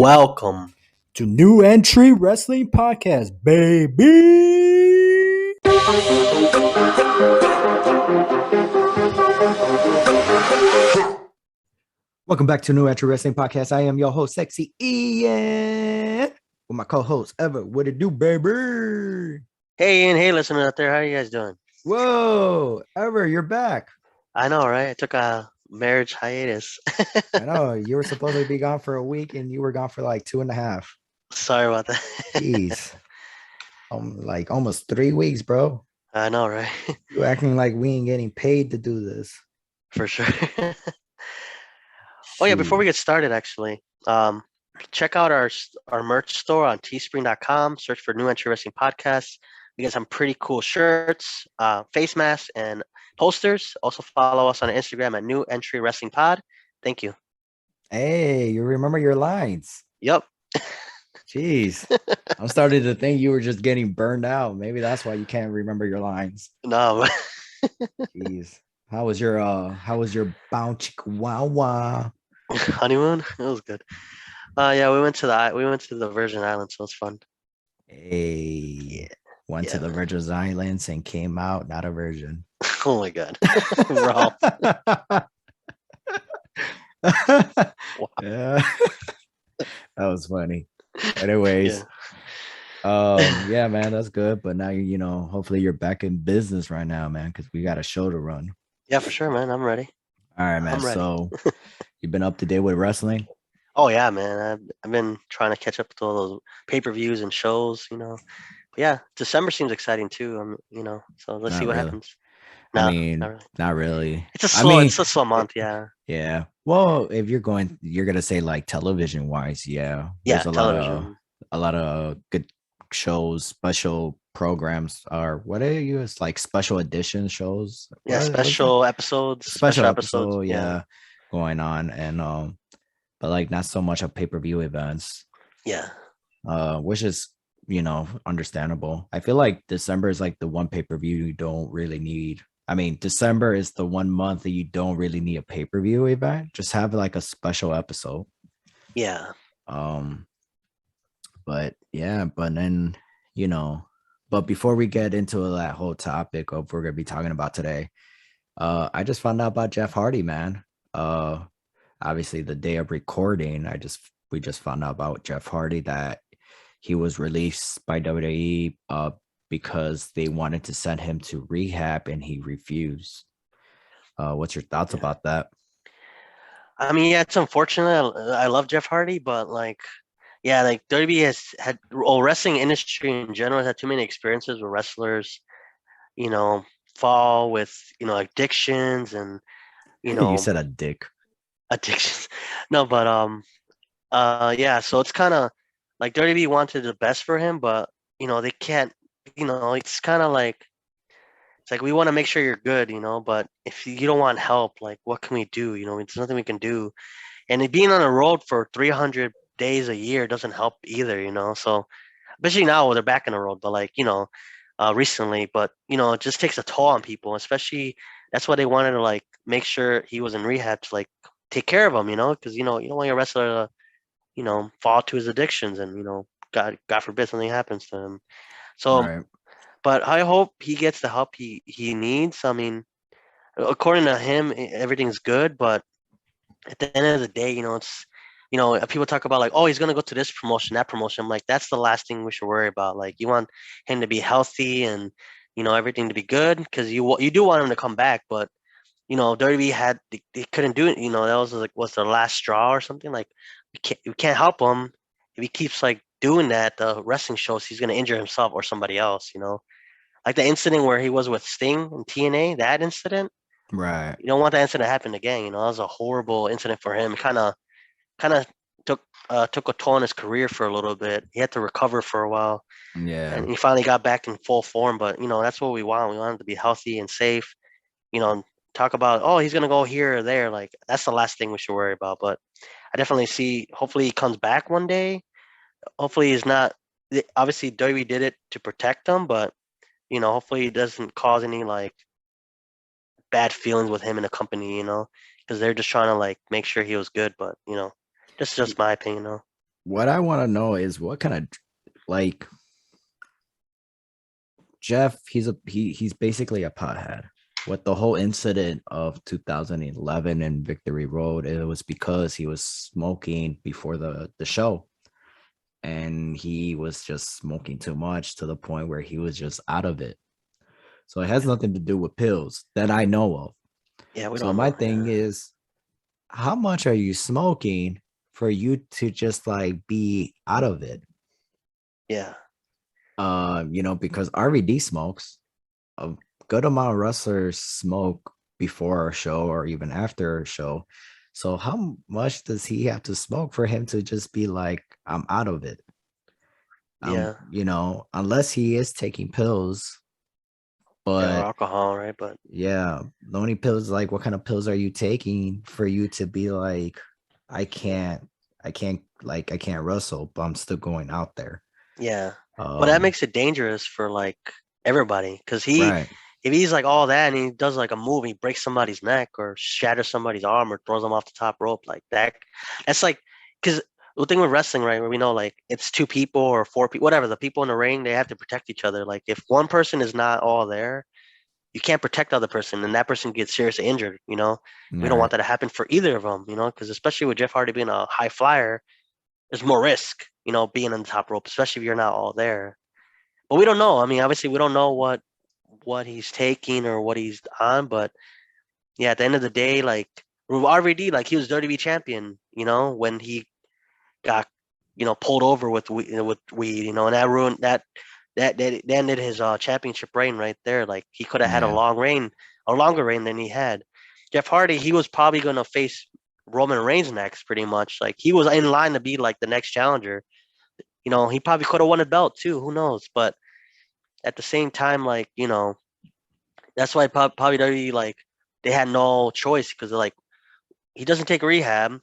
welcome to New Entry Wrestling Podcast, baby. Welcome back to New Entry Wrestling Podcast. I am your host, Sexy Ian, with my co-host Ever. What it do, baby? Hey Ian, hey listener out there, how are you guys doing? Whoa, Ever, you're back. I know, right? I took a marriage hiatus. I know you were supposed to be gone for a week, and you were gone for like 2.5. Sorry about that. Jeez, like almost 3 weeks, bro. I know, right? You acting like we ain't getting paid to do this. For sure. Oh yeah, before we get started, actually, check out our merch store on teespring.com. Search for New Entry Wrestling Podcast. We got some pretty cool shirts, face masks, and posters. Also follow us on Instagram at New Entry Wrestling Pod. Thank you. Hey, you remember your lines? Yep. Jeez, I'm starting to think you were just getting burned out. Maybe that's why you can't remember your lines. No. Jeez, how was your bounce wow honeymoon? It was good. Yeah, we went to the Virgin Islands, so it was fun. Hey, went to the Virgin Islands and came out not a virgin. Oh my god. Bro. Yeah. That was funny. Anyways, yeah, man, that's good. But now hopefully you're back in business right now, man, because we got a show to run. Yeah, for sure, man. I'm ready. All right, man. So you've been up to date with wrestling? Oh yeah, man. I've been trying to catch up with all those pay-per-views and shows, But yeah, December seems exciting too. So let's see what happens. No, I mean, not really. It's a slow month, yeah. Yeah. Well, if you're gonna say like television wise, yeah. There's a lot of good shows, special programs, or what are you? It's like special edition shows. Yeah, special episodes. Special episodes, yeah, going on, and but like not so much of pay-per-view events. Yeah. Which is understandable. I feel like December is like the one pay-per-view you don't really need. I mean, December is the one month that you don't really need a pay-per-view event. Just have like a special episode. Yeah. But yeah, but then, but before we get into that whole topic of what we're going to be talking about today, I just found out about Jeff Hardy, man. Obviously the day of recording, we just found out about Jeff Hardy that he was released by WWE, because they wanted to send him to rehab and he refused. What's your thoughts about that? I mean, yeah, it's unfortunate. I love Jeff Hardy, but WWE wrestling industry in general has had too many experiences where wrestlers, fall with, addictions and, You said a dick. Addictions. No, but yeah, so it's kind of like WWE wanted the best for him, but they can't. It's kind of like we want to make sure you're good, but if you don't want help, like what can we do? There's nothing we can do. And being on the road for 300 days a year doesn't help either, So especially now they're back on the road, but recently, but it just takes a toll on people, especially that's why they wanted to make sure he was in rehab to take care of him, because you don't want your wrestler to fall to his addictions and God forbid something happens to him. So, right. But I hope he gets the help he needs. I mean, according to him, everything's good, but at the end of the day, it's people talk about oh, he's gonna go to this promotion, that promotion. I'm like, that's the last thing we should worry about. You want him to be healthy and everything to be good, because you do want him to come back, but WWE they couldn't do it. That was was the last straw or something. We can't help him if he keeps doing that. The wrestling shows he's gonna injure himself or somebody else. Like the incident where he was with Sting and TNA. That incident, right? You don't want that incident to happen again. That was a horrible incident for him. Kind of took a toll on his career for a little bit. He had to recover for a while. Yeah, and he finally got back in full form. But that's what we want. We want him to be healthy and safe. Talk about, oh, he's gonna go here or there. That's the last thing we should worry about. But I definitely see. Hopefully, he comes back one day. Hopefully, he's not. Obviously, WWE did it to protect him, but hopefully, he doesn't cause any bad feelings with him in the company. Because they're just trying to make sure he was good. But that's just my opinion. what I want to know is what kind of like Jeff, he's basically a pothead. With the whole incident of 2011 in Victory Road, it was because he was smoking before the show, and he was just smoking too much to the point where he was just out of it. So it has nothing to do with pills that I know of. Yeah, we So don't my know. thing is, how much are you smoking for you to just like be out of it? Yeah, Because RVD smokes, a good amount of wrestlers smoke before a show or even after a show. So how much does he have to smoke for him to just be like, I'm out of it? yeah, Unless he is taking pills, yeah, or but alcohol, right? But yeah, the only pills, like what kind of pills are you taking for you to be like, I can't, I can't wrestle, but I'm still going out there. yeah, but that Um, makes it dangerous for like everybody because he, right. if he's like all that and he does like a move, he breaks somebody's neck or shatters somebody's arm or throws them off the top rope like that. That's like because the thing with wrestling, right? Where we know like it's two people or four people, whatever. The people in the ring, they have to protect each other. Like if one person is not all there, you can't protect the other person, and that person gets seriously injured. We don't Right. want that to happen for either of them. Because especially with Jeff Hardy being a high flyer, there's more risk. Being on the top rope, especially if you're not all there. But we don't know. I mean, obviously, we don't know what he's taking or what he's on. But yeah, at the end of the day, like RVD, like he was WWE champion. When he got pulled over with weed. And that ruined that ended his championship reign right there. Like he could have had Yeah. a longer reign than he had. Jeff Hardy, he was probably gonna face Roman Reigns next, pretty much. Like he was in line to be like the next challenger. He probably could have won a belt too. Who knows? But at the same time, like that's why probably WWE like they had no choice because they're like he doesn't take rehab.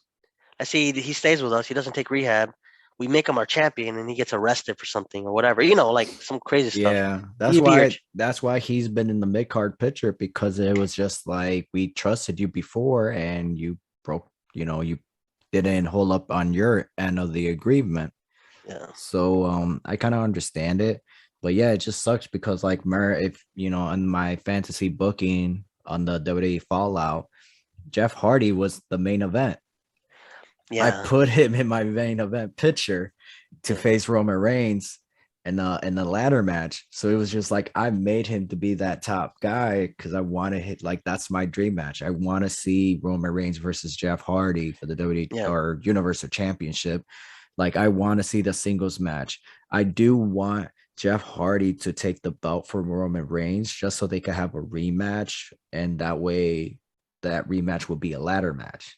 I see he stays with us. He doesn't take rehab. We make him our champion, and he gets arrested for something or whatever. Like some crazy stuff. Yeah, You be your that's why he's been in the mid card picture, because it was just like we trusted you before and you broke, you didn't hold up on your end of the agreement. yeah, So I kind of understand it. But yeah, it just sucks because like if on my fantasy booking on the WWE Fallout, Jeff Hardy was the main event. I yeah, put him in my main event picture to yeah, face Roman Reigns in the ladder match. So it was just like I made him to be that top guy because I want to hit, like that's my dream match. I want to see Roman Reigns versus Jeff Hardy for the WWE yeah, or Universal Championship. Like I want to see the singles match. I do want Jeff Hardy to take the belt from Roman Reigns just so they could have a rematch, and that way that rematch will be a ladder match.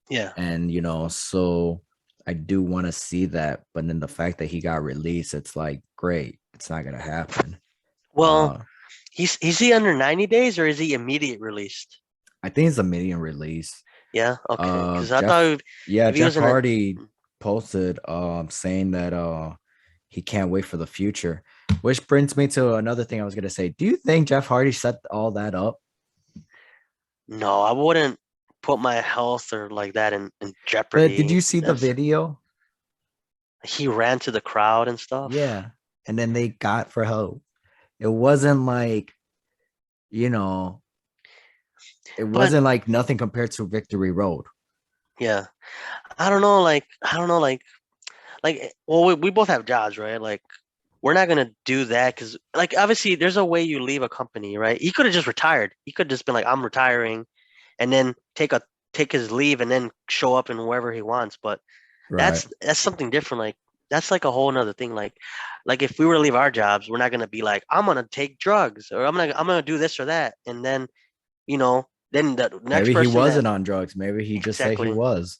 yeah. And so I do want to see that, but then the fact that he got released, it's like great, it's not gonna happen. Well, uh is he under 90 days or is he immediate released? I think it's a medium release. Yeah, okay. Because I thought Jeff, yeah, if he Jeff was in a Hardy posted saying that he can't wait for the future, which brings me to another thing I was gonna say. Do you think Jeff Hardy set all that up? no, I wouldn't put my health or like that in But did jeopardy. you see the That's video? he ran to the crowd and stuff. Yeah, and then they got for help. It wasn't like, you know it But wasn't like nothing compared to Victory Road. yeah, I don't know. Like I don't know. Well, we both have jobs, right? Like we're not gonna do that because like obviously there's a way you leave a company, right? He could have just retired. He could just been like, I'm retiring, and then take his leave and then show up in wherever he wants. But Right. that's something different. Like that's like a whole nother thing. Like if we were to leave our jobs, we're not gonna be like, I'm gonna take drugs or I'm gonna do this or that, and then then the next Maybe he person that wasn't on drugs. Maybe he just said he exactly. was.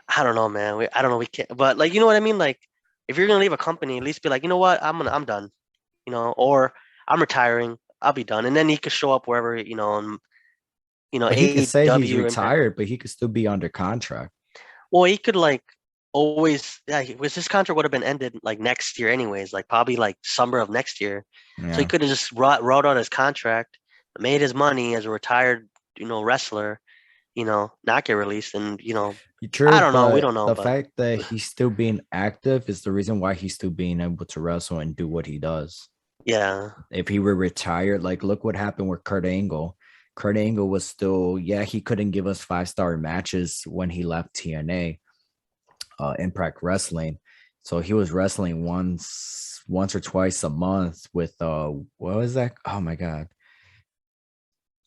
I don't know, man. I don't know. We can't, but like, you know what I mean? Like, if you're gonna leave a company, at least be like, you know what? I'm done. Or I'm retiring. I'll be done, and then he could show up wherever, and But he could say he's AEW Impact. retired, but he could still be under contract. Well, he could like always. Yeah, his contract would have been ended like next year, anyways. Like probably like summer of next year. So he Yeah. could have just wrote out his contract, made his money as a retired, wrestler, not get released. And I True, don't know. We but don't know, the but fact that he's still being active is the reason why he's still being able to wrestle and do what he does. yeah, If he were retired, like look what happened with Kurt Angle. Kurt Angle was still, yeah, he couldn't give us 5-star matches when he left TNA, Impact Wrestling. So he was wrestling once or twice a month with what was that? Oh my god.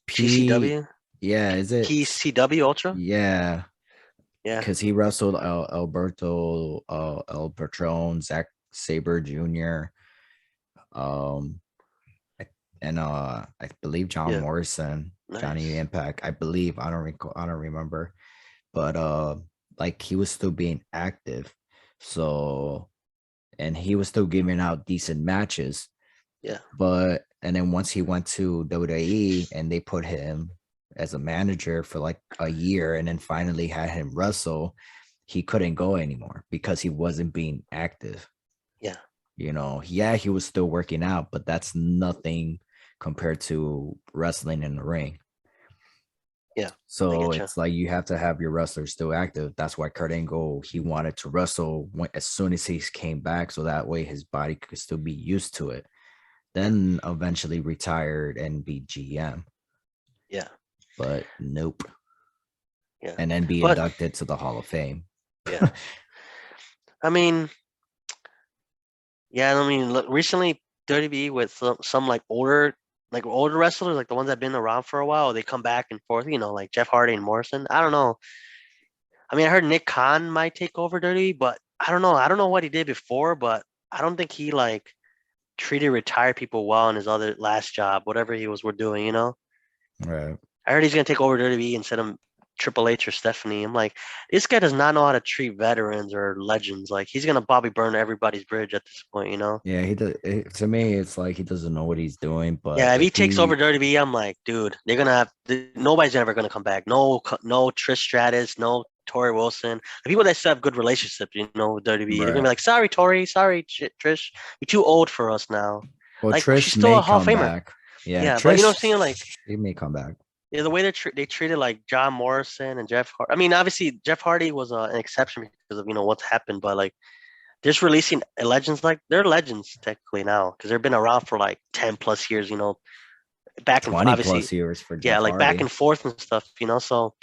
P GCW, yeah, is it PCW Ultra. yeah, Yeah, because he wrestled Alberto El Patron, Zack Saber Jr. Um and I believe John yeah, Morrison, Johnny nice. Impact. I believe I don't recall, I don't remember, but like he was still being active, so and he was still giving out decent matches. Yeah, But and then once he went to WWE and they put him as a manager for like a year, and then finally had him wrestle, he couldn't go anymore because he wasn't being active. yeah, Yeah, he was still working out, but that's nothing compared to wrestling in the ring. yeah. I So get you. it's like you have to have your wrestlers still active. That's why Kurt Angle, he wanted to wrestle as soon as he came back, so that way his body could still be used to it. Yeah, Then eventually retired and be GM, yeah, but nope. yeah. And then be But inducted to the Hall of Fame. yeah, I mean, yeah. I mean, look, recently WWE with some like older wrestlers, like the ones that've been around for a while, they come back and forth. Like Jeff Hardy and Morrison. I don't know. I mean, I heard Nick Khan might take over WWE, but I don't know. I don't know what he did before, but I don't think he like treated retired people well in his other last job, whatever he was doing. Right. I heard he's gonna take over WWE instead of Triple H or Stephanie. I'm like, this guy does not know how to treat veterans or legends. Like he's gonna probably burn everybody's bridge at this point. Yeah, he does. To me, it's like he doesn't know what he's doing. But Yeah, if he if takes over he, WWE, I'm like, dude, they're gonna have nobody's ever gonna come back. No, no Trish Stratus, no Tori Wilson. The people that still have good relationships, with WWE, they're gonna be right. like, sorry, Tori, sorry, Trish, you're too old for us now. Well, Like she's Trish still may a Hall of come Famer. back. Yeah, Yeah, but you know what I'm Trish, saying? Like, he may come back. yeah, the way they treated like John Morrison and Jeff Hardy. I mean, obviously Jeff Hardy was an exception because of what's happened, but like just releasing legends, like they're legends technically now because they've been around for like 10 plus years. Back and 20 obviously, plus years for yeah, Jeff like back and Hardy. forth and stuff. So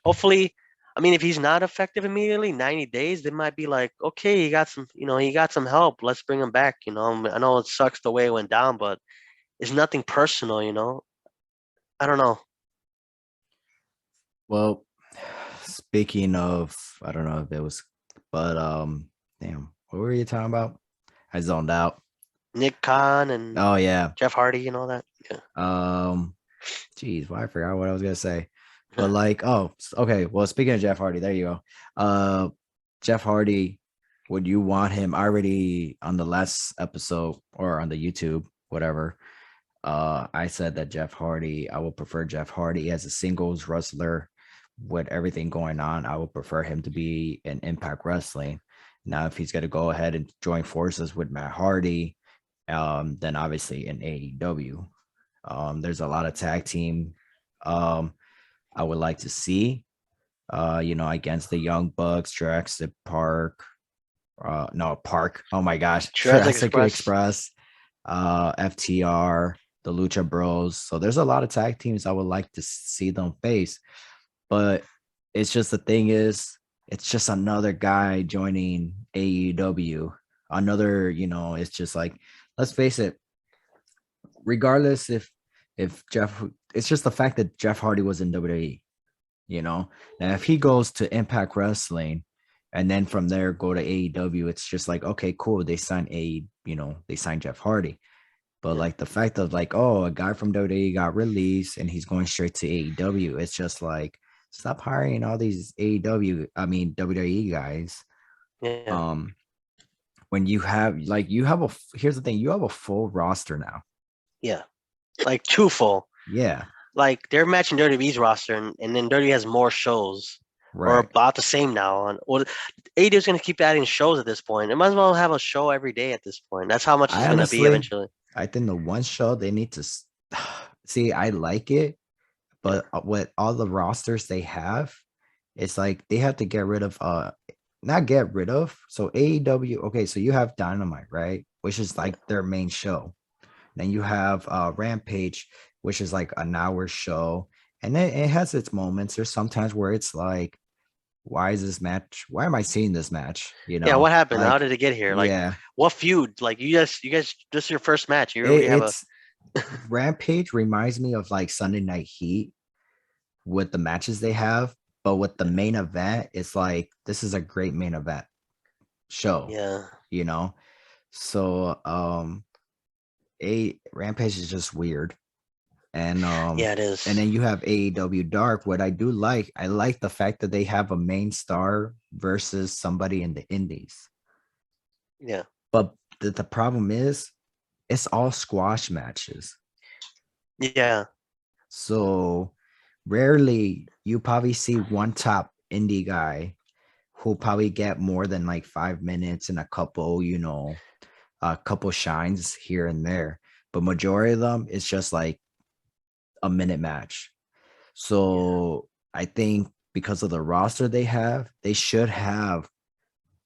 hopefully, I mean, if he's not effective immediately, 90 days, they might be like, okay, he got some help. Let's bring him back. I know it sucks the way it went down, but it's nothing personal. I don't know. Well, speaking of, I don't know if it was, but damn, what were you talking about? I zoned out. Nick Khan and Oh yeah. Jeff Hardy and all that. Yeah. Um, geez, well, I forgot what I was gonna say. But like, oh, okay. Well, speaking of Jeff Hardy, there you go. Jeff Hardy, would you want him already on the last episode or on the YouTube, whatever? I said that Jeff Hardy, I would prefer Jeff Hardy as a singles wrestler with everything going on. I would prefer him to be in Impact Wrestling. Now, if he's going to go ahead and join forces with Matt Hardy, then obviously in AEW. There's a lot of tag team I would like to see, against the Young Bucks, Jurassic Park, no, Park. Oh my gosh, Jurassic Jurassic Express. Express, FTR, the Lucha Bros. So there's a lot of tag teams I would like to see them face, but it's just the thing is, it's just another guy joining AEW. Another, it's just like, let's face it, regardless if Jeff, it's just the fact that Jeff Hardy was in WWE. Now if he goes to Impact Wrestling and then from there go to AEW, it's just like, okay, cool, they signed they signed Jeff Hardy. But Yeah. like the fact of like, oh, a guy from WWE got released and he's going straight to AEW, it's just like, stop hiring all these WWE guys. Yeah. um when here's the thing, you have a full roster now. Yeah. Like too full. Yeah, Like they're matching Dirty B's roster, and then Dirty has more shows, or right. about the same now. Well, AEW is gonna keep adding shows at this point. It might as well have a show every day at this point. That's how much it's I gonna be honestly, eventually. I think the one show they need to see, I like it, Yeah. but with all the rosters they have, it's like they have to get rid of not get rid of. So AEW, okay, so you have Dynamite, right? Which is Yeah. like their main show. Then you have Rampage, which is like an hour show. And it has its moments. There's sometimes where it's like, why is this match? Why am I seeing this match? You Yeah. know, What happened? How like, did it get here? Like, yeah, what feud? Like, you guys, this is your first match. You already have a. it's Rampage reminds me of like Sunday Night Heat with the matches they have, but with the main event, it's like this is a great main event show, Yeah. you know. So a Rampage is just weird. Yeah, it And is. then you have AEW Dark. What I do like, I like the fact that they have a main star versus somebody in the indies. Yeah. But the problem is it's all squash matches. Yeah. So rarely you probably see one top indie guy who'll probably get more than like 5 minutes and a couple, a couple shines here and there. But majority of them, it's just like a minute match. Yeah. So I think because of the roster they have, they should have.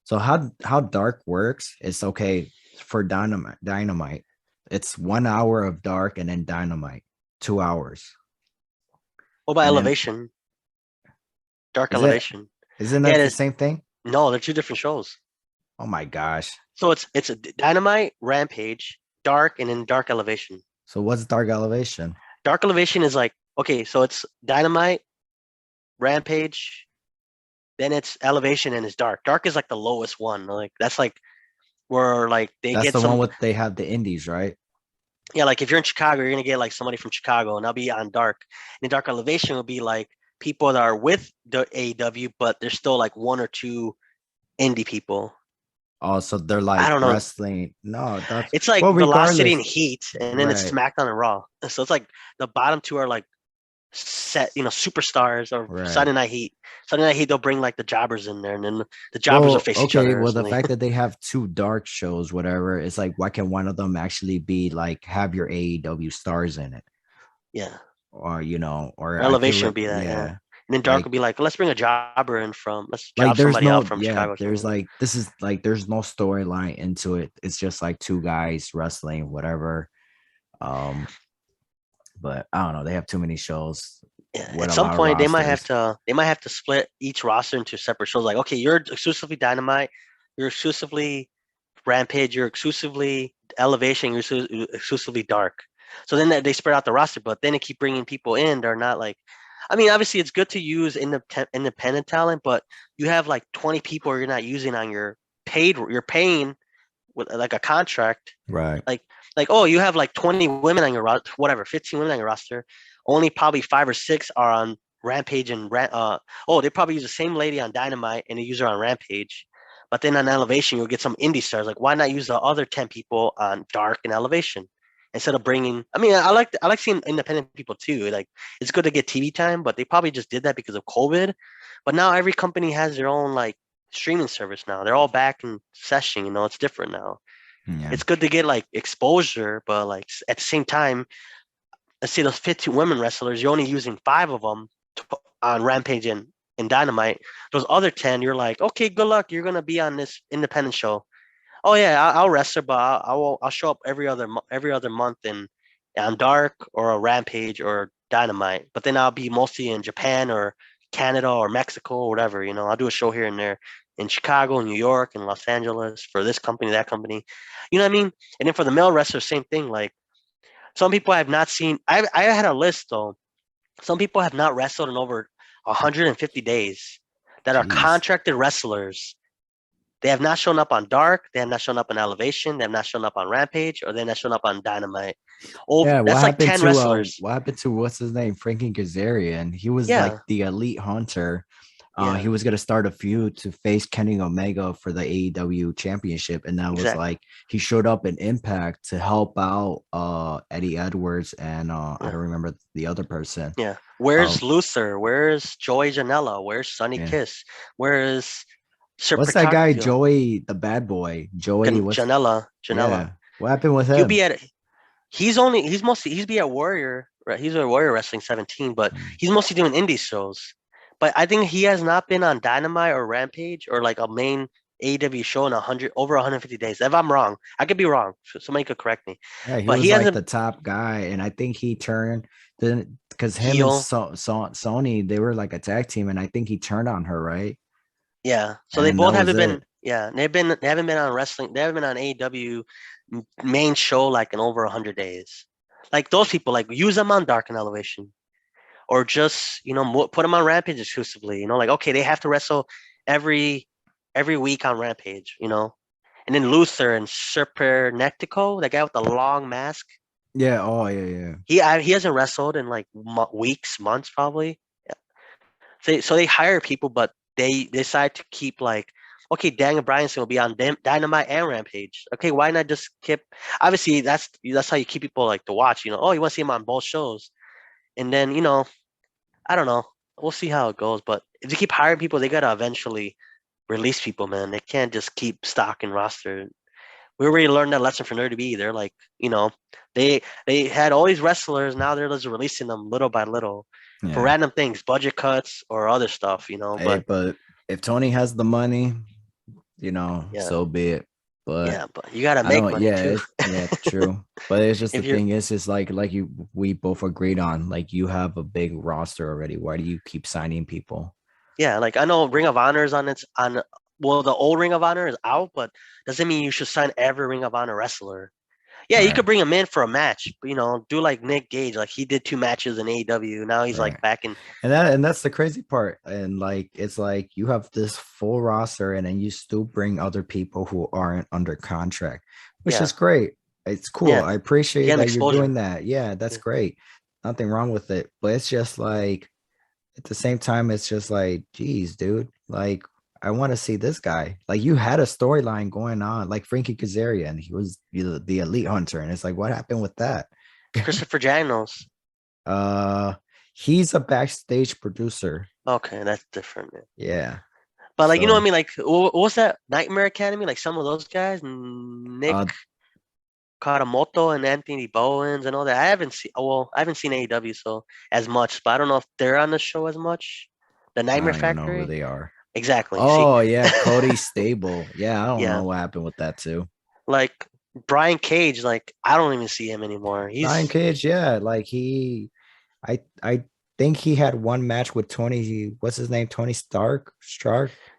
So how Dark works, it's okay for Dynamite. It's 1 hour of Dark and then Dynamite, 2 hours. What about And then Elevation? Dark is it Elevation. isn't Yeah, that it the is. same thing? No, they're two different shows. Oh my gosh. So it's a Dynamite, Rampage, Dark, and then Dark Elevation. So what's Dark Elevation? Dark Elevation is like, okay, so it's Dynamite, Rampage, then it's Elevation, and it's Dark. Dark is like the lowest one. Like that's like where like they That's get the one some. with they have the indies, right? Yeah, like if you're in Chicago, you're gonna get like somebody from Chicago, and they'll be on Dark. And Dark Elevation will be like people that are with the AEW, but there's still like one or two indie people. Oh, so they're I like don't know. wrestling. No, that's It's like well, Velocity and regardless. Heat, and then it's Right, SmackDown and Raw. So it's like the bottom two are like set, superstars or right. Sunday Night Heat. Sunday Night Heat, they'll bring like the jobbers in there, and then the jobbers will Well, face each okay. other or Well, the something. fact that they have two dark shows, whatever, it's like, why can one of them actually be like have your AEW stars in it? Yeah. Or, or Or I feel Elevation like, would be that, yeah. yeah, And then Dark like, would be like, let's bring a jobber in let's job there's somebody out no, from yeah, Chicago or there's something. like, this is like, there's no storyline into it. It's just like two guys wrestling, whatever. Um, but I don't know. They have too many shows Yeah. with At a some lot of point, rosters. they might have to split each roster into separate shows. Like, okay, you're exclusively Dynamite, you're exclusively Rampage, you're exclusively Elevation, you're exclusively Dark. So then they spread out the roster, but then they keep bringing people in. They're not like, I mean, obviously it's good to use independent talent, but you have like 20 people you're not using on you're paying with like a contract. Right. Like, oh, you have like 20 women on your roster, whatever, 15 women on your roster. Only probably five or six are on Rampage oh, they probably use the same lady on Dynamite and they use her on Rampage. But then on Elevation, you'll get some indie stars. Like, why not use the other 10 people on Dark and Elevation instead of bringing? I mean, I like seeing independent people too. Like, it's good to get TV time, but they probably just did that because of COVID. But now every company has their own like streaming service now. They're all back in session. It's different now. Yeah. It's good to get like exposure, but like at the same time, let's say those 15 women wrestlers, you're only using five of them on Rampage and Dynamite. Those other 10, you're like, okay, good luck. You're gonna be on this independent show. Oh yeah, I'll wrestle, but I'll show up every other month in on Dark or a Rampage or Dynamite. But then I'll be mostly in Japan or Canada or Mexico or whatever. I'll do a show here and there in Chicago, New York, and Los Angeles for this company, that company. You know what I mean? And then for the male wrestlers, same thing. Like some people I have not seen. I had a list though. Some people have not wrestled in over 150 days that are Jeez. contracted wrestlers. They have not shown up on Dark. They have not shown up on Elevation. They have not shown up on Rampage, or they have not shown up on Dynamite. Over Yeah, that's like 10 wrestlers. what happened to what's his name? Frankie Kazarian. He was like Yeah, the elite hunter. He yeah, was gonna start a feud to face Kenny Omega for the AEW championship. And that was exactly. like he showed up in Impact to help out Eddie Edwards and I Yeah, don't remember the other person. yeah. Um Where's Luther? Where's Joey Janela? Where's Sonny yeah. Kiss? Where's Sir What's that guy, Procaccio? Joey, the bad boy? Joey, what's Janela, Janela. yeah. What happened with He'll him? be at. He's mostly he's be at Warrior He's with Warrior Wrestling 17, but Mm. he's mostly doing indie shows. But I think he has not been on Dynamite or Rampage or like a main AEW show in 100 over 150 days. If I'm wrong, I could be wrong. Somebody could correct me. Yeah, he But he was like hasn't the top guy, and I think he turned then because him and heel. Sony, they were like a tag team, and I think he turned on her, right? Yeah. So they And that both was haven't it. been. Yeah, they haven't been on wrestling. They haven't been on AEW main show like in over 100 days. Like those people, like use them on Dark and Elevation, or just put them on Rampage exclusively. Like okay, they have to wrestle every every week on Rampage. And then Luther and Super Nectico, that guy with the long mask. Yeah. Oh, yeah, yeah. He hasn't wrestled in like weeks, months probably. So they hire people, but they decide to keep like, okay, Daniel Bryanson will be on Dynamite and Rampage. Okay, why not just keep? Obviously, that's how you keep people like to watch. Oh, you want to see him on both shows, and then I don't know. We'll see how it goes. But if they keep hiring people, they gotta eventually release people, man. They can't just keep stocking roster. We already learned that lesson from Nerdy B. They're like, they had all these wrestlers. Now they're just releasing them little by little for Yeah. random things, budget cuts or other stuff. Hey, But but if Tony has the money, yeah, so be it. But yeah, but you gotta I make don't. money Yeah, too. yeah, true. But it's just the If you're, thing is like we both agreed on. Like you have a big roster already. Why do you keep signing people? yeah, like I know Ring of Honor is on its on. Well, the old Ring of Honor is out, but doesn't mean you should sign every Ring of Honor wrestler. Yeah, you Right, could bring him in for a match, but, do like Nick Gage, like he did 2 matches in AEW. Now he's right. like back in. And that's the crazy part. And like it's like you have this full roster, and then you still bring other people who aren't under contract, which is Yeah, great. It's cool. yeah, I you appreciate get an that you're doing exposure. that. Yeah, that's Yeah, great. Nothing wrong with it. But it's just like at the same time, it's just like, geez, dude, like I want to see this guy. Like you had a storyline going on, like Frankie Kazarian. He was the elite hunter, and it's like, what happened with that? Christopher Janos. uh he's a backstage producer. Okay, that's different. Man. Yeah. But like, what I So mean? Like, what's that Nightmare Academy? Like some of those guys, Nick uh Karamoto and Anthony Bowens and all that. I haven't seen AEW so as much, but I don't know if they're on the show as much. The I Nightmare don't even know who Factory, they are. exactly. See, Oh yeah, Cody Stable. Yeah, I don't know yeah, what happened with that too. like Brian Cage, like I don't even see him anymore. Brian He's Cage, yeah, like I think he had one match with Tony. What's his name? Tony Stark,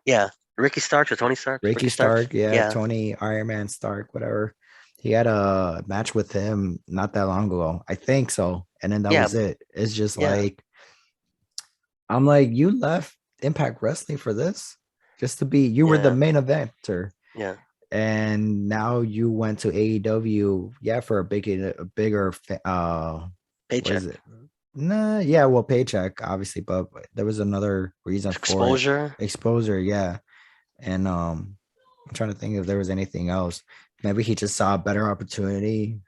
yeah, Ricky Starks or Tony Starks, Ricky Ricky Starks. Stark. Yeah, Yeah, Tony Iron Man Stark, whatever. He had a match with him not that long ago. I think so. And then that yeah, was it. It's just yeah, like I'm like, you left Impact Wrestling for this? Just to be you were the yeah, main eventer. yeah. And now you went to AEW, yeah, for a bigger what is Paycheck, it? Nah, yeah, well, paycheck, obviously, but there was another reason for it. exposure. Exposure, yeah. And I'm trying to think if there was anything else. Maybe he just saw a better opportunity.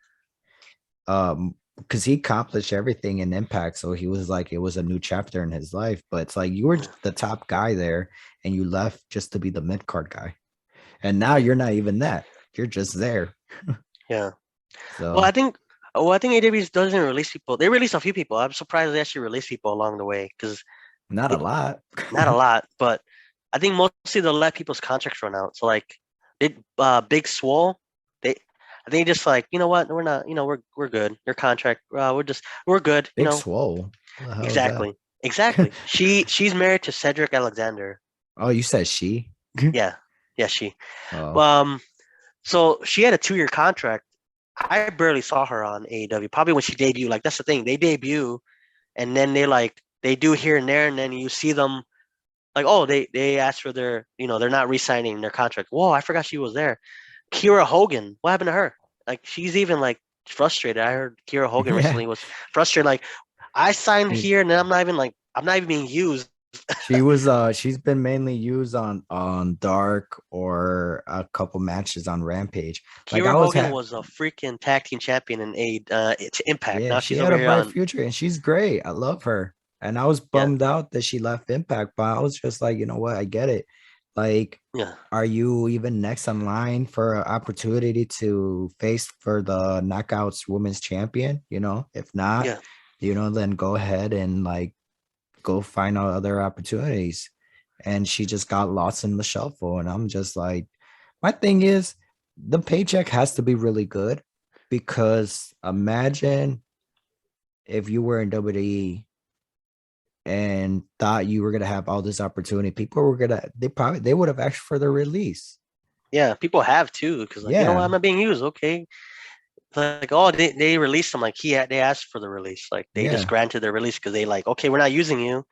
Because he accomplished everything in Impact, so he was like, it was a new chapter in his life. But it's like you were Yeah, the top guy there, and you left just to be the mid card guy, and now you're not even that. You're just there. yeah. Well, So I think AEW doesn't release people. They release a few people. I'm surprised they actually release people along the way because not a lot. not a lot, but I think mostly they'll let people's contracts run out. So like, Big Swole, they I think just like what, we're not, we're good. Your contract, we're good. Big Swole. What the hell is that? Exactly, exactly. She's married to Cedric Alexander. Oh, you said she? Yeah, yeah, she. Oh, Um, so she had a 2-year contract. I barely saw her on AEW. Probably when she debuted. Like that's the thing. They debut, and then they do here and there, and then you see them like, oh, they asked for they're not re-signing their contract. Whoa, I forgot she was there. Kira Hogan, what happened to her? Like she's even like frustrated. I heard Kira Hogan yeah. recently was frustrated. Like I signed here, and then I'm not even being used. She's been mainly used on Dark or a couple matches on Rampage. Like I Kira was Hogan ha was a freaking tag team champion in it's Impact. Yeah, Now she she's had over a here bright on future and she's great. I love her. And I was yeah, bummed out that she left Impact, but I was just like, you know what? I get it. Like, yeah, are you even next in line for an opportunity to face for the Knockouts Women's Champion? If not, yeah. then go ahead and like go find out other opportunities. And she just got lost in the shuffle. And I'm just like, my thing is, the paycheck has to be really good because imagine if you were in WWE and thought you were gonna have all this opportunity, people were gonna they would have asked for the release. Yeah, people have too, because like, you know what, Yeah, I'm not being used. Okay, like, oh, they released him. Like they asked for the release. Like they just yeah, granted their release because they like, okay, we're not using you.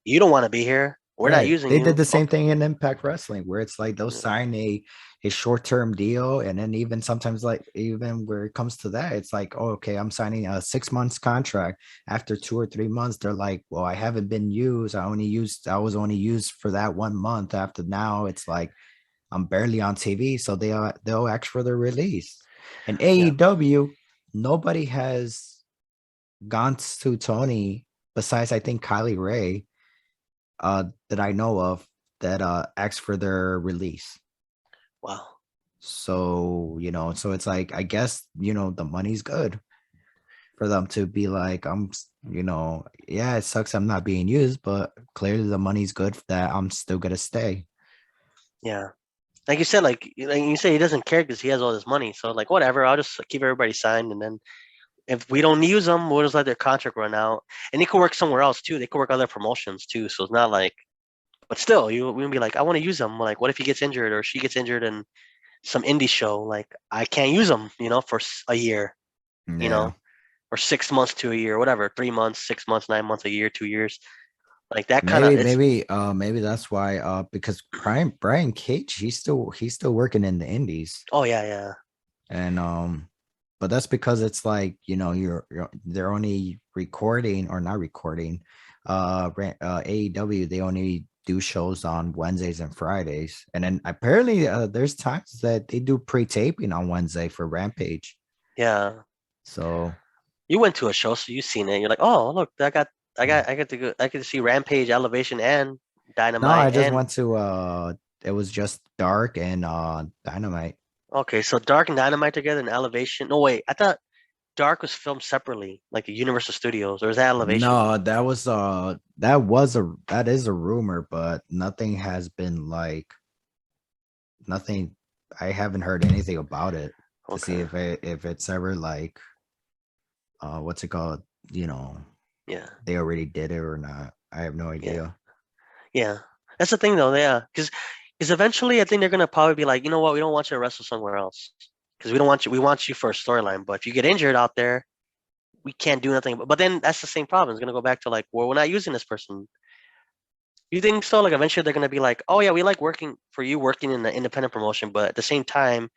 You don't want to be here. We're not right. using They did you. the same Okay. thing in Impact Wrestling, where it's like they'll sign a short-term deal, and then even sometimes like even where it comes to that, it's like, oh, okay, I'm signing a 6 months contract. After 2 or 3 months, they're like, well, I haven't been used. I was only used for that 1 month. After now, it's like I'm barely on TV, so they'll ask for the release. And Yeah. AEW, nobody has gone to Tony besides I think Kylie Ray, that I know of that asked for their release. Wow. So so it's like I guess the money's good for them to be like yeah, it sucks I'm not being used, but clearly the money's good that I'm still gonna stay. Yeah. Like you said, like you say, he doesn't care because he has all this money. So like, whatever. I'll just keep everybody signed, and then if we don't use them, we'll just let their contract run out. And they could work somewhere else too. They could work other promotions too. So it's not like, but still, you we be like, I want to use them. Like, what if he gets injured or she gets injured in some indie show? Like, I can't use them, for a year, you Yeah. know, or 6 months to a year, whatever, 3 months, 6 months, 9 months, a year, 2 years, like that kind of. It's Maybe that's why because Brian Cage he's still working in the indies. oh yeah, yeah, And but that's because it's like they're only recording or not recording AEW, they only do shows on Wednesdays and Fridays, and then apparently there's times that they do pre-taping on Wednesday for Rampage. yeah. So You went to a show, so you've seen it. You're like, oh, look, I get to go, I get to see Rampage, Elevation, and no, I Dynamite, just and went to it was just Dark and Dynamite. okay, so Dark and Dynamite together and Elevation. No, wait, I thought Dark was filmed separately, like the Universal Studios, or is that Elevation? No, that is a rumor, but nothing has been like nothing. I haven't heard anything about it to see Okay, if it's ever like what's it called? You know, yeah, they already did it or not. I have no yeah, idea. yeah. That's the thing, though. Yeah, because eventually, I think they're gonna probably be like, you know what, we don't want you to wrestle somewhere else because we don't want you. We want you for a storyline, but if you get injured out there, we can't do nothing. But then that's the same problem. It's gonna go back to like, well, we're not using this person. You think so? Like eventually they're gonna be like, oh yeah, we like working for you, working in the independent promotion, but at the same time,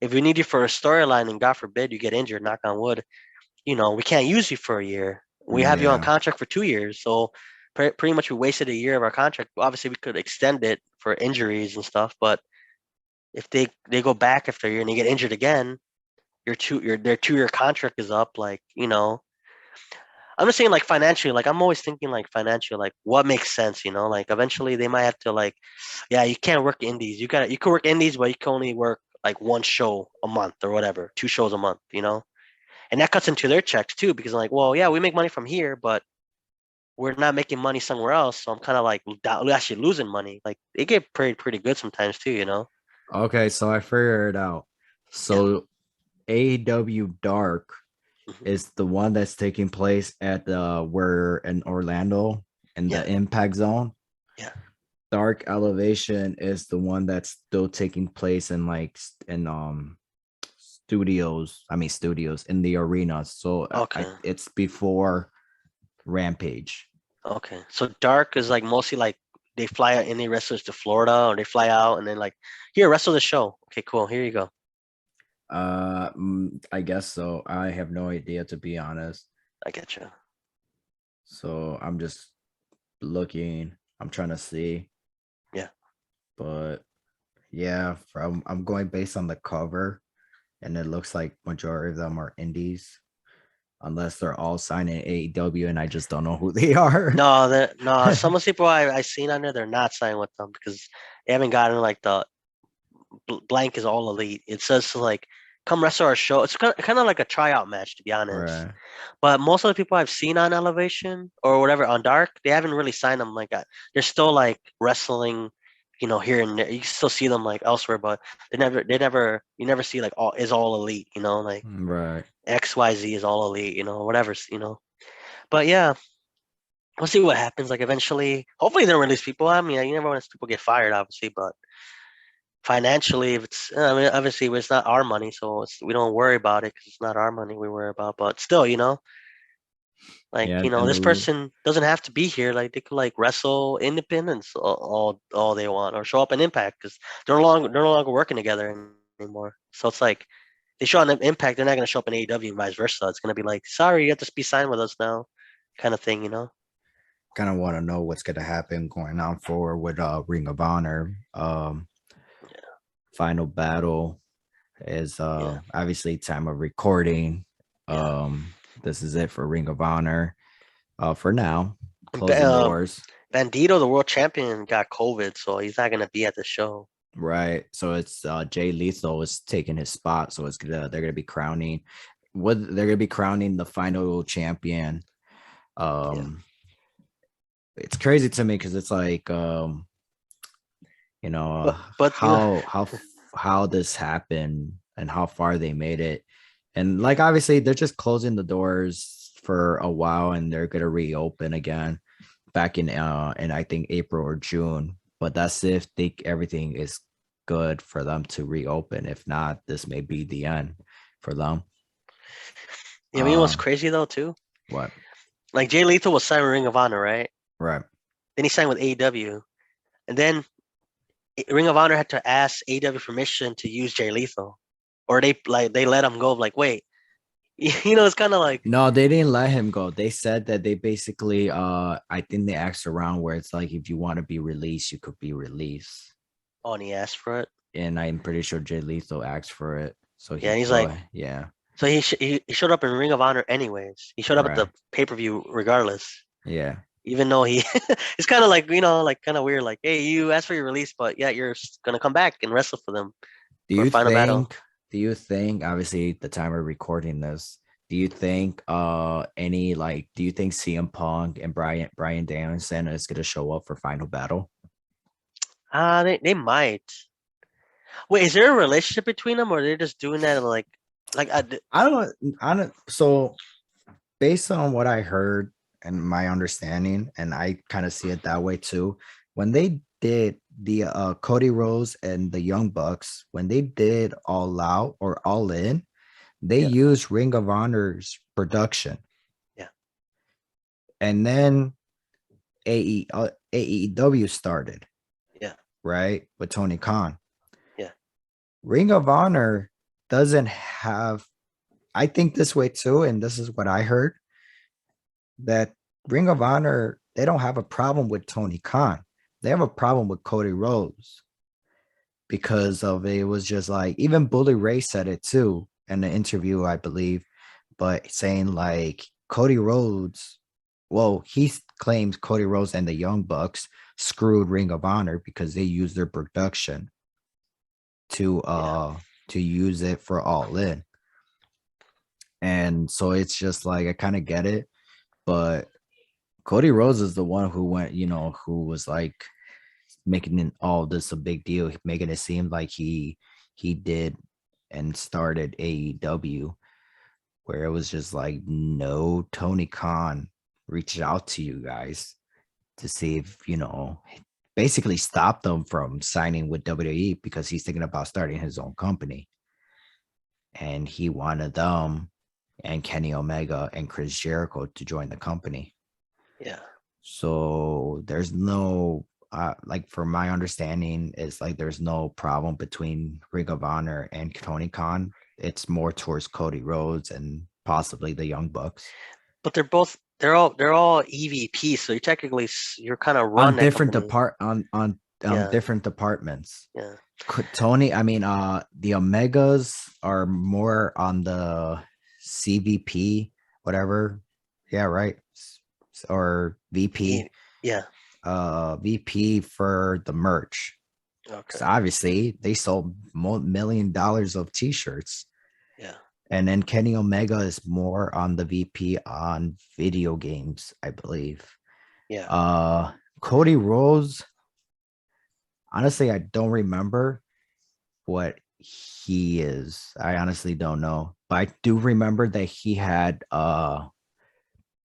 if we need you for a storyline and God forbid you get injured, knock on wood, we can't use you for a year. We have you on Yeah, contract for 2 years, so pretty much we wasted a year of our contract. Obviously, we could extend it for injuries and stuff, but if they go back after a year and you get injured again, their 2 year contract is up. Like I'm just saying, like financially, like I'm always thinking like financially, like what makes sense, like eventually they might have to like, yeah, you can't work indies. You could work indies, but you can only work like one show a month or whatever, 2 shows a month. And that cuts into their checks too, because I'm like, well, yeah, we make money from here, but we're not making money somewhere else. So I'm kind of like actually losing money. Like they get pretty good sometimes too. okay, so I figured it out. Yeah. So AW Dark Hmm. is the one that's taking place at where in Orlando in Yeah. the Impact Zone. Yeah. Dark Elevation is the one that's still taking place in like in studios. I mean studios in the arena. So Okay. it's before Rampage. Okay. So dark is like mostly like they fly out any wrestlers to Florida or they fly out and then like here wrestle the show. Okay, cool. Here you go. I guess so. I have no idea to be honest. I get you. So I'm just looking. I'm trying to see, Yeah. but yeah, from I'm going based on the cover, and it looks like majority of them are indies, unless they're all signing AEW, and I just don't know who they are. No. Some of the people I seen on there, they're not signing with them because they haven't gotten like the blank is all elite. It says like come wrestle our show. It's kind of like a tryout match, to be honest. Right. But most of the people I've seen on Elevation or whatever on Dark, they haven't really signed them like that. They're still like wrestling, here and there. You can still see them like elsewhere, but you never see like all elite, like Right. XYZ is all elite, whatever. But yeah, we'll see what happens. Like eventually, hopefully they don't release people. I mean, you never want to see people get fired, obviously, but financially, if it's, I mean, obviously it's not our money, so we don't worry about it because it's not our money we worry about. But still, like Yeah, and this person doesn't have to be here. Like they could like wrestle independence all they want, or show up in Impact because they're no longer working together anymore. So it's like they show up in Impact, they're not gonna show up in AEW and vice versa. It's gonna be like, sorry, you have to be signed with us now, kind of thing. kind of want to know what's going to happen going on forward with Ring of Honor. Final battle is Yeah, obviously time of recording. yeah. This is it for Ring of Honor. For now, And closing doors. Bandito, the world champion, got COVID, so he's not gonna be at the show. Right. So it's Jay Lethal is taking his spot. So they're gonna be crowning the final champion. Yeah, It's crazy to me because it's like but how this happened and how far they made it. And like obviously they're just closing the doors for a while and they're gonna reopen again back in I think April or June. But that's if everything is good for them to reopen. If not, this may be the end for them. yeah, you know what's crazy though too? What? Like Jay Lethal was signed with Ring of Honor, right? Right. Then he signed with AEW, and then Ring of Honor had to ask AEW permission to use Jay Lethal, or they let him go. Like, wait, it's kind of like, No, they didn't let him go. They said that they basically I think they asked around where it's like if you want to be released, you could be released. oh, and he asked for it. And I'm pretty sure Jay Lethal asked for it. So Yeah, he and he's go like, yeah. so he showed up in Ring of Honor anyways. He showed up at Right. the pay-per-view regardless, Yeah. even though he it's kind of like like kind of weird. Like, hey, you asked for your release, but yeah, you're gonna come back and wrestle for them Do for a you final battle. think obviously the time we're recording this, do you think do you think CM Punk and Brian Danielson is gonna show up for Final Battle? They might. Wait, is there a relationship between them, or they're just doing that like I don't so based on what I heard and my understanding, and I kind of see it that way too. When they did the Cody Rhodes and the Young Bucks, when they did All Out or All In, they yeah, used Ring of Honor's production, yeah, and then AEW started, yeah, right, with Tony Khan. yeah, Ring of Honor doesn't have, I think this way too, and this is what I heard, that Ring of Honor, they don't have a problem with Tony Khan. They have a problem with Cody Rhodes because of it was just like, even Bully Ray said it too in the interview, I believe, but saying like Cody Rhodes, well, he claims Cody Rhodes and the Young Bucks screwed Ring of Honor because they used their production to yeah. to use it for All In. And so it's just like I kind of get it, but Cody Rhodes is the one who went, who was like making all this a big deal, making it seem like he did and started AEW, where it was just like, no, Tony Khan reached out to you guys to see if, basically stop them from signing with WWE because he's thinking about starting his own company. And he wanted them and Kenny Omega and Chris Jericho to join the company. Yeah. So there's no like, for my understanding, it's like there's no problem between Ring of Honor and Tony Khan. It's more towards Cody Rhodes and possibly the Young Bucks But they're all EVP, so you're kind of run on that different company. depart on Yeah, different departments. yeah, Tony, I mean, the Omegas are more on the CVP, whatever. Yeah, right. Or VP, yeah. VP for the merch. Because Okay. obviously they sold $1 million of t-shirts. Yeah. And then Kenny Omega is more on the VP on video games, I believe. Yeah. Uh Cody Rhodes, honestly, I don't remember what he is. I honestly don't know. But I do remember that he had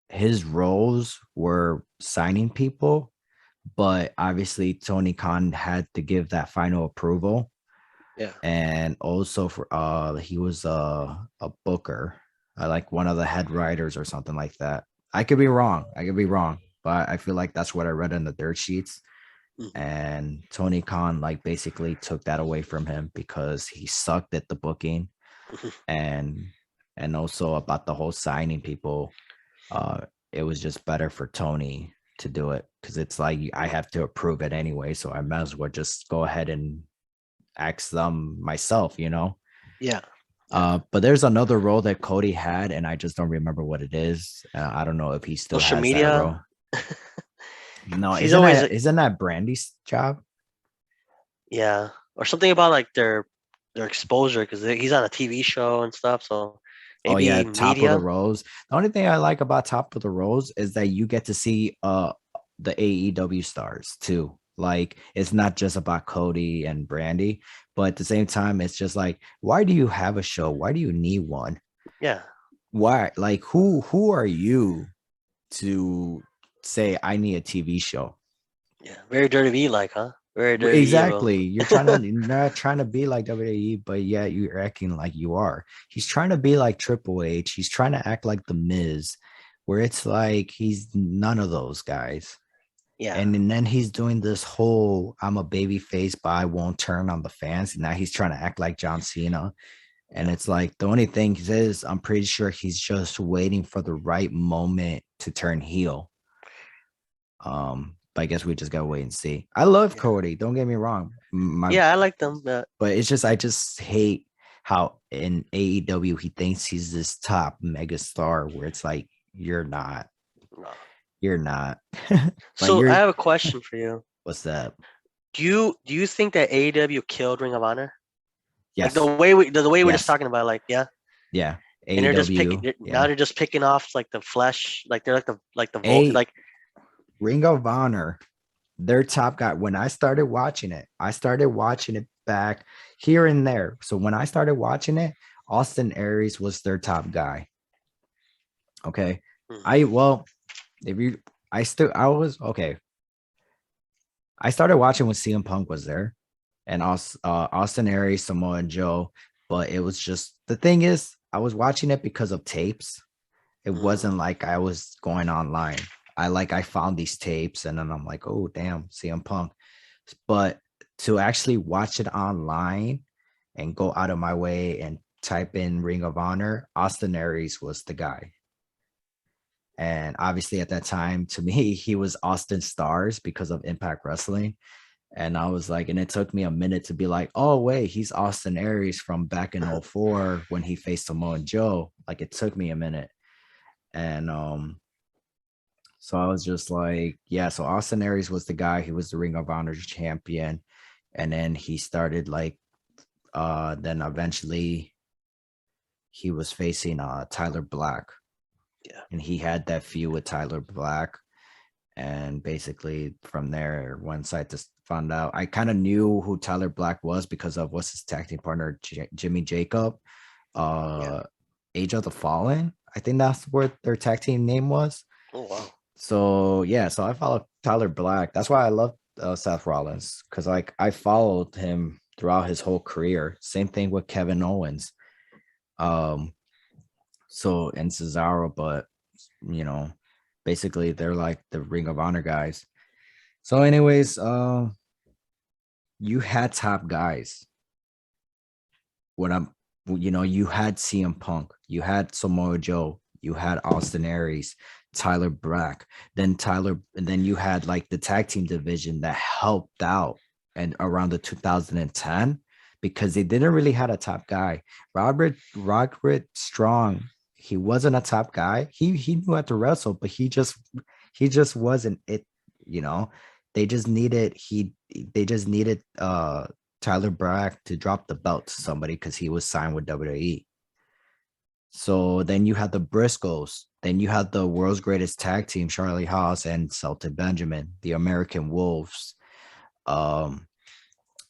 his roles were signing people, but obviously Tony Khan had to give that final approval. Yeah. And also for he was a booker, like one of the head writers or something like that. I could be wrong. I could be wrong, but I feel like that's what I read in the dirt sheets. Mhm. And Tony Khan like basically took that away from him because he sucked at the booking, and also about the whole signing people. It was just better for Tony to do it because it's like I have to approve it anyway, so I might as well just go ahead and ask them myself, you know. Yeah. Yeah. But there's another role that Cody had, and I just don't remember what it is. I don't know if he still Social has that media. role. No, He's always isn't that Brandy's job? yeah, or something about like their exposure because he's on a TV show and stuff. So Oh yeah, maybe Top of the media. Rose. The only thing I like about Top of the Rose is that you get to see the AEW stars too. Like it's not just about Cody and Brandy, but at the same time, it's just like, why do you have a show? Why do you need one? Yeah. Why? Like who are you to say I need a TV show? Yeah. Very dirty V like, huh? Very dirty evil. Exactly. You're not trying to be like WWE, but yeah, you're acting like you are. He's trying to be like Triple H. He's trying to act like the Miz, where it's like he's none of those guys. Yeah. And then he's doing this whole I'm a baby face, but I won't turn on the fans. And now he's trying to act like John Cena. And Yeah. it's like the only thing is I'm pretty sure he's just waiting for the right moment to turn heel. But I guess we just gotta wait and see. I love Yeah. Cody. Don't get me wrong. My Yeah. I like them. But But it's just I just hate how in AEW he thinks he's this top mega star where it's like you're not. no. You're not. Like So I you're have a question for you. what's that? Do you think that AEW killed Ring of Honor? Like Yes. the way we're just Yes. talking about, like yeah, Yeah. and they're just picking AEW. now Yeah. they're just picking off like the flesh, like they're like the vote A like Ring of Honor, their top guy. When I started watching it back here and there. So when I started watching it, Austin Aries was their top guy. Okay. hmm, I well, if you I was okay. I started watching when CM Punk was there, and Austin Aries, Samoa Joe. But it was just the thing is, I was watching it because of tapes. It hmm, wasn't like I was going online. I found these tapes, and then I'm like, oh damn, CM Punk. But to actually watch it online and go out of my way and type in Ring of Honor, Austin Aries was the guy. And obviously at that time, to me, he was Austin Stars because of Impact Wrestling. And I was like, and it took me a minute to be like, oh, wait, he's Austin Aries from back in '04 when he faced Samoa Joe. Like it took me a minute. And so I was just like, yeah, so Austin Aries was the guy. He was the Ring of Honor champion. And then he started like then eventually he was facing Tyler Black. yeah. And he had that feud with Tyler Black. And basically from there, once I just found out, I kind of knew who Tyler Black was because of what's his tag team partner, Jimmy Jacob, Yeah. uh, Age of the Fallen. I think that's what their tag team name was. Oh wow. So yeah, so I followed Tyler Black. That's why I love Seth Rollins because like I followed him throughout his whole career. Same thing with Kevin Owens. Um, so and Cesaro, but you know, basically they're like the Ring of Honor guys. So, anyways, you had top guys. When I'm, you had CM Punk, you had Samoa Joe, you had Austin Aries, Tyler Black, and then you had like the tag team division that helped out and around the 2010 because they didn't really had a top guy. Roderick Strong, he wasn't a top guy. He knew how to wrestle, but he just wasn't it. You know, they just needed Tyler Black to drop the belt to somebody because he was signed with WWE. So then you had the Briscoes. Then you had the world's greatest tag team, Charlie Haas and Celtic Benjamin, the American Wolves. Um,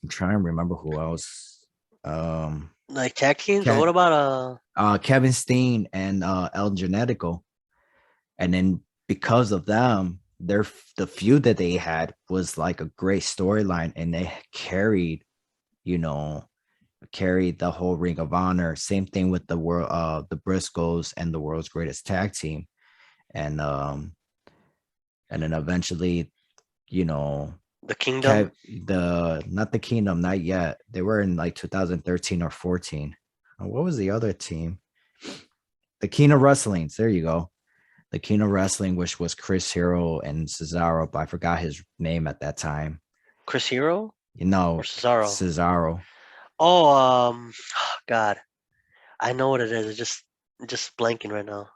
I'm trying to remember who else. Um, Like tag teams, or what Ke- about Kevin Steen and El Genetico. And then because of them, the feud that they had was like a great storyline, and they carried, you know, carried the whole Ring of Honor. Same thing with the Briscoes and the world's greatest tag team. And and then eventually, you know, the Kingdom? the not the Kingdom, not yet. They were in like 2013 or 14. What was the other team? The King of Wrestlings. There you go. The King of Wrestling, which was Chris Hero and Cesaro, but I forgot his name at that time. Chris Hero You or know, Cesaro? Cesaro. Oh, God, I know what it is. It's just blanking right now.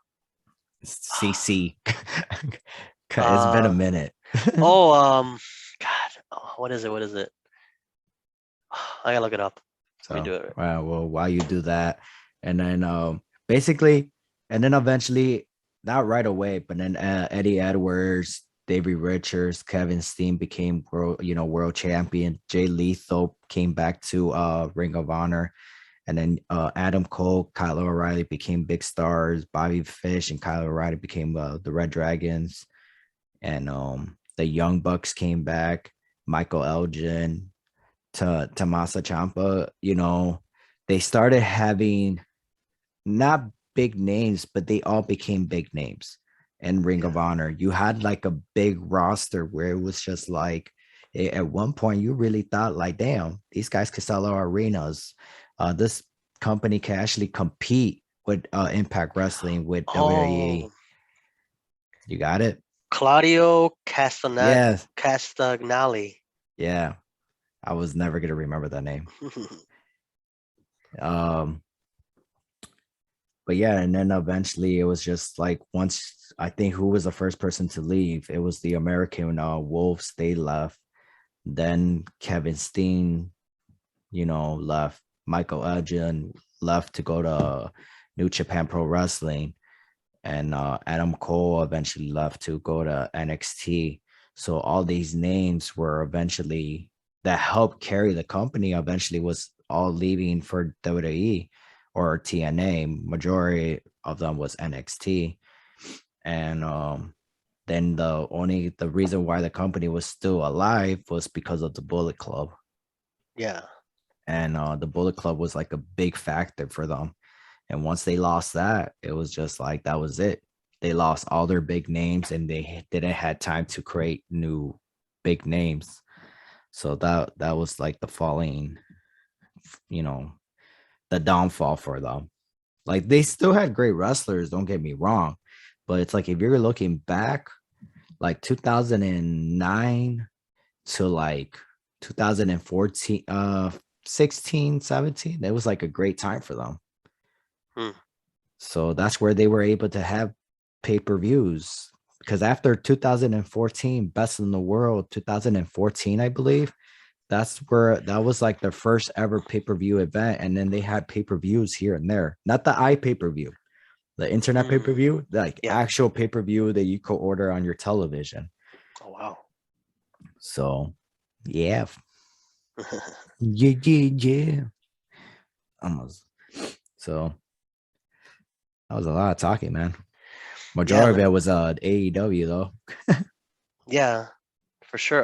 CC. It's been a Uh, minute. oh, God, oh, what is it? What is it? I gotta look it up. Let me So, do it. well, while you do that, and then basically, and then eventually, not right away, but then Eddie Edwards, Davey Richards, Kevin Steen became world champion. Jay Lethal came back to Ring of Honor, and then Adam Cole, Kyle O'Reilly became big stars. Bobby Fish and Kyle O'Reilly became the Red Dragons, and the Young Bucks came back. Michael Elgin, to Tomasa Ciampa, they started having not big names, but they all became big names in Ring Yeah. of Honor. You had like a big roster where it was just like at one point you really thought like, damn, these guys could sell our arenas. This company can actually compete with Impact Wrestling with WWE. Oh, You got it? Claudio Yes. Castagnoli. Yeah. I was never gonna remember that name. Um, but yeah, and then eventually it was just like once I think who was the first person to leave? It was the American Wolves. They left. Then Kevin Steen, left. Michael Elgin left to go to New Japan Pro Wrestling, and Adam Cole eventually left to go to NXT. So all these names were eventually that helped carry the company. Eventually, was all leaving for WWE or TNA. Majority of them was NXT, and then the reason why the company was still alive was because of the Bullet Club, Yeah. and the Bullet Club was like a big factor for them. And once they lost that, it was just like that was it. They lost all their big names, and they didn't had time to create new big names. So that was like the falling, you know, the downfall for them. Like they still had great wrestlers, don't get me wrong, but it's like if you're looking back, like 2009 to like 2014, 16, 17, it was like a great time for them. Hmm. So that's where they were able to have pay-per-views, because after 2014 Best in the World 2014, I believe, that's where that was like the first ever pay-per-view event. And then they had pay-per-views here and there, not the pay-per-view, the internet Hmm. pay-per-view, like Yeah. actual pay-per-view that you could order on your television. Oh wow. So yeah, yeah, yeah, yeah. Almost. So that was a lot of talking, man. Yeah, Majority of it man. was AEW though. Yeah, for sure.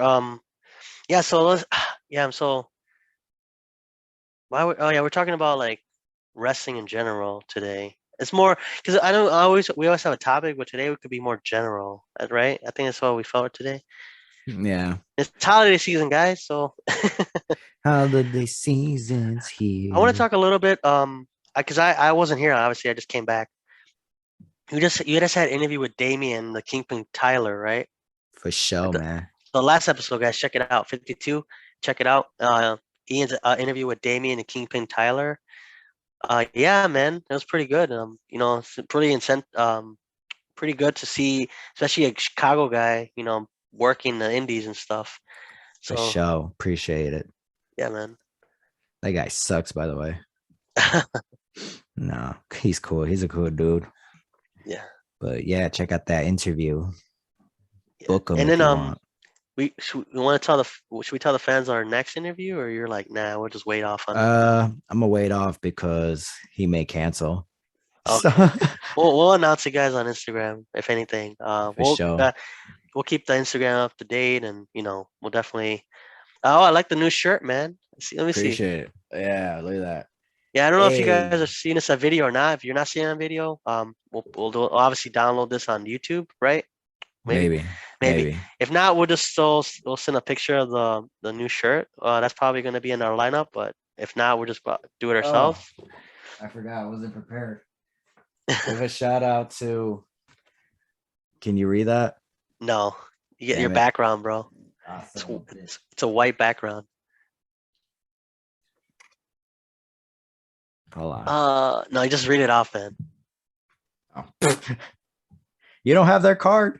Yeah. So let's. Yeah. So oh yeah, we're talking about like wrestling in general today. It's more because I know we always have a topic, but today we could be more general, right? I think that's what we felt today. Yeah. It's holiday season, guys. So Holiday season's I want to here. talk a little bit. Because I wasn't here. Obviously, I just came back. You just had an interview with Damien, the Kingpin Tyler, right? For sure, man. The last episode, guys, check it out. 52. Check it out. Ian's interview with Damien and Kingpin Tyler. Yeah, man, it was pretty good. It's pretty good to see, especially a Chicago guy, working the indies and stuff. For So sure. Appreciate it. yeah, man. That guy sucks, by the way. No, he's cool. He's a cool dude. Yeah, But yeah, check out that interview. yeah. Book him And if then you want. we want to tell should we tell the fans our next interview, or you're like, nah, we'll just wait off on it. I'm gonna wait off because he may cancel. So Okay. We'll announce you guys on Instagram if anything. for sure. We'll keep the Instagram up to date, and we'll definitely. Oh, I like the new shirt, man. Let me see. Appreciate it. Yeah, look at that. Yeah, I don't know if you guys Hey, are seeing this on video or not. If you're not seeing it on video, we'll obviously download this on YouTube, right? Maybe, maybe, maybe. maybe. If not, we'll send a picture of the new shirt. That's probably gonna be in our lineup. But if not, we'll just do it Oh, ourselves. I forgot. I wasn't prepared. Give a shout out to. Can you read that? No, you get your Damn it. background, bro. It's, Awesome. it's a white background. Hold on. No, you just read it off, man. Oh. You don't have their card?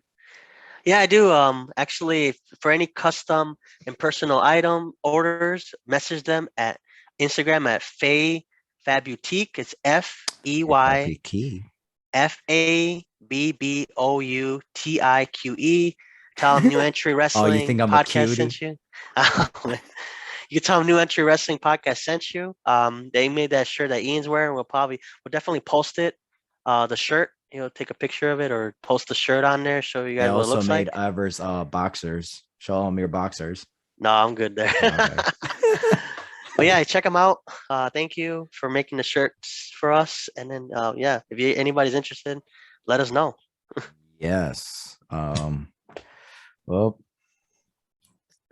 Yeah, I do. Actually, for any custom and personal item orders, message them at Instagram at Fey Fabboutique. It's FEY Key. FABBOUTIQE. Tell them New Entry Oh, you Wrestling think I'm a Podcast cutie? sent you. You can tell them New Entry Wrestling Podcast sent you. They made that shirt that Ian's wearing. We'll definitely post it. The shirt, take a picture of it or post the shirt on there, show you They guys what it also looks made like. Ever's boxers. Show them your boxers. No, I'm good there. Okay. But yeah, check them out. Thank you for making the shirts for us. And then yeah, if anybody's interested, let us know. Yes. Well,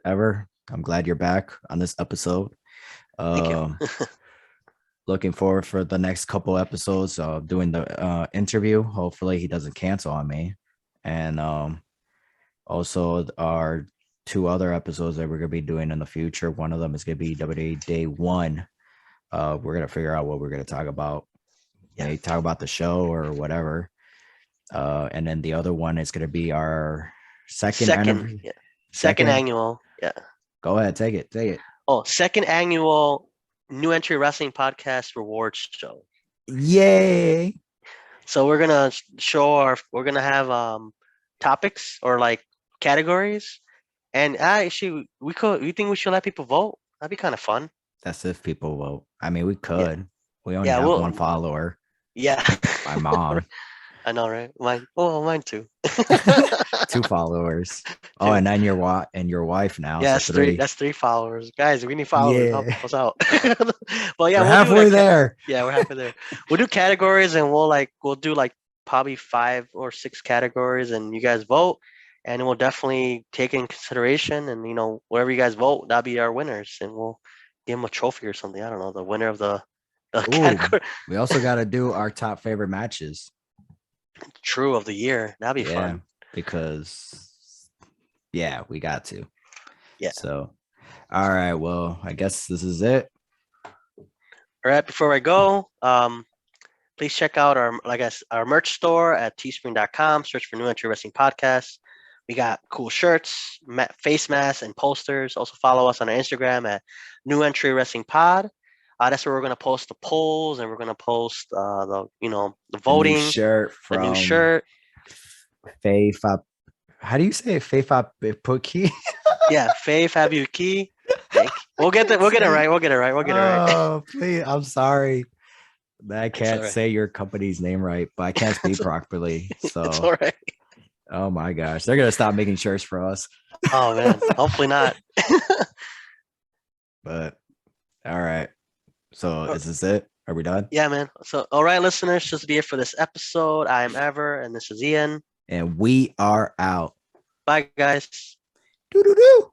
Ever, I'm glad you're back on this episode. Thank you. Looking forward for the next couple episodes of doing the interview. Hopefully he doesn't cancel on me. And also our two other episodes that we're gonna be doing in the future. One of them is gonna be WWE Day One. We're gonna figure out what we're gonna talk about. Yeah. Maybe talk about the show or whatever. And then the other one is gonna be our second anniversary. Yeah. Second annual. Yeah. Go ahead, take it. Oh, second annual New Entry Wrestling Podcast Rewards Show. Yay! So we're gonna have topics or like categories, and actually we think we should let people vote. That'd be kind of fun. That's if people vote. I mean, we Yeah. could. We only Yeah. have one follower. Yeah. My mom. I know, right? Mine too. 2 followers. Oh, and then your wife now. Yeah, So 3. That's 3 followers, guys. We need followers. Help Yeah. us out. Well, yeah, We're we'll halfway there. Yeah, we're halfway there. We'll do categories, and we'll do like probably 5 or 6 categories, and you guys vote, and we'll definitely take in consideration, and whatever you guys vote, that'll be our winners, and we'll give them a trophy or something. I don't know, the winner of the Ooh, category. we also got to do our top favorite matches. True of the year. That'd be fun. Because we got to. Yeah. So, all right. Well, I guess this is it. All right. Before I go, please check out our merch store at teespring.com. Search for New Entry Wrestling Podcast. We got cool shirts, face masks, and posters. Also follow us on our Instagram at New Entry Wrestling Pod. That's where we're gonna post the polls, and we're gonna post the voting. The new shirt. Fey Fab. How do you say it? Fey Fabboutique? Yeah, Fey Fabboutique. We'll get it right. Oh, please! I'm sorry. I can't right. say your company's name right, but I can't speak properly. So it's all right. Oh my gosh, they're gonna stop making shirts for us. Oh man, hopefully not. But all right. So is this it? Are we done? Yeah, man. So all right, listeners, this will be it for this episode. I am Ever, and this is Ian. And we are out. Bye, guys. Doo-doo-doo.